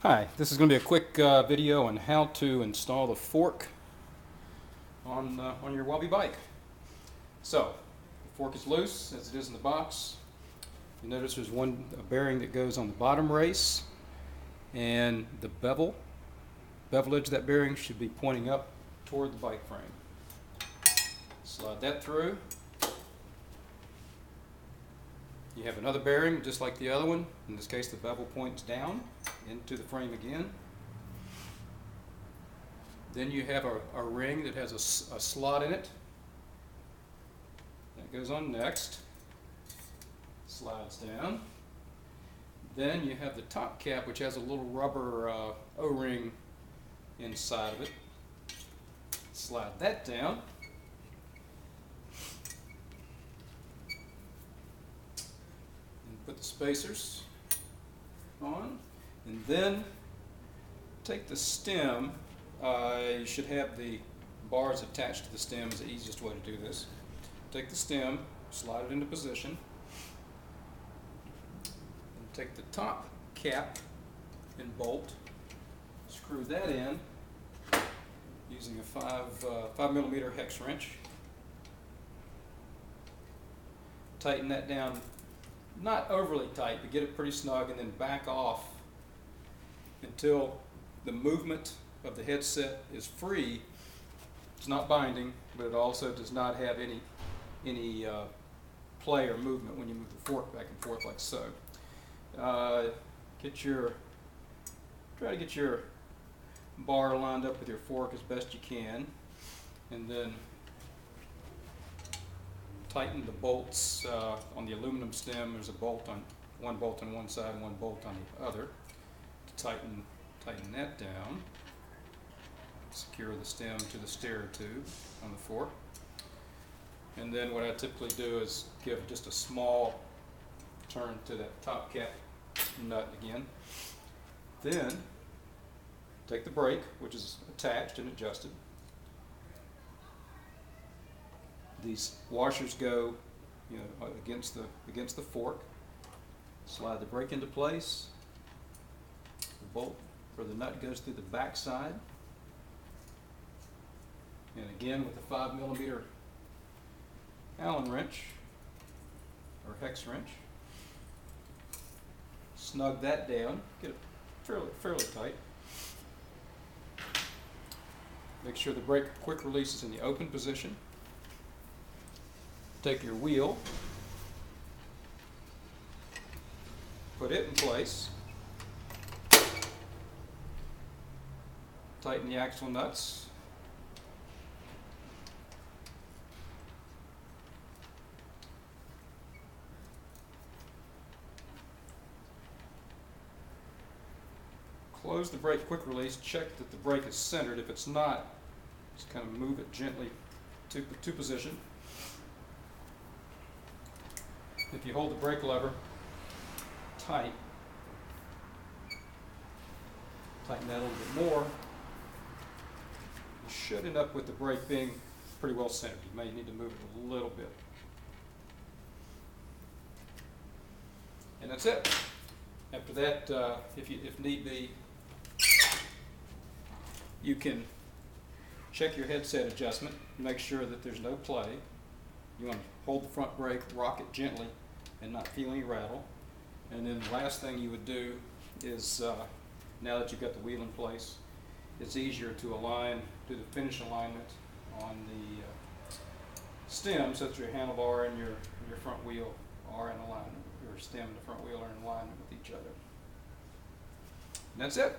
Hi, this is going to be a quick video on how to install the fork on your Wabi bike. So, the fork is loose as it is in the box. You notice there's a bearing that goes on the bottom race, and the bevel edge of that bearing should be pointing up toward the bike frame. Slide that through. You have another bearing just like the other one. In this case, the bevel points down into the frame again. Then you have a ring that has a slot in it. That goes on next. Slides down. Then you have the top cap, which has a little rubber O-ring inside of it. Slide that down. And put the spacers on. And then take the stem. You should have the bars attached to the stem is the easiest way to do this. Take the stem, slide it into position, and take the top cap and bolt, screw that in using a 5mm hex wrench. Tighten that down, not overly tight, but get it pretty snug, and then back off until the movement of the headset is free. It's not binding, but it also does not have any play or movement when you move the fork back and forth like so. Try to get your bar lined up with your fork as best you can, and then tighten the bolts on the aluminum stem. There's one bolt on one side and one bolt on the other. To tighten that down. Secure the stem to the steer tube on the fork. And then what I typically do is give just a small turn to that top cap nut again. Then take the brake, which is attached and adjusted. These washers go, against the fork. Slide the brake into place. The bolt for the nut goes through the back side. And again with the 5mm Allen wrench or hex wrench, snug that down, get it fairly tight. Make sure the brake quick release is in the open position. Take your wheel, put it in place, tighten the axle nuts. Close the brake quick release, check that the brake is centered. If it's not, just kind of move it gently to position. If you hold the brake lever tight, tighten that a little bit more, you should end up with the brake being pretty well centered. You may need to move it a little bit. And that's it. After that, if need be, you can check your headset adjustment, make sure that there's no play. You want to hold the front brake, rock it gently, and not feel any rattle. And then the last thing you would do is, now that you've got the wheel in place, it's easier to do the finish alignment on the stem, so that your handlebar and your front wheel are in alignment. Your stem and the front wheel are in alignment with each other. And that's it.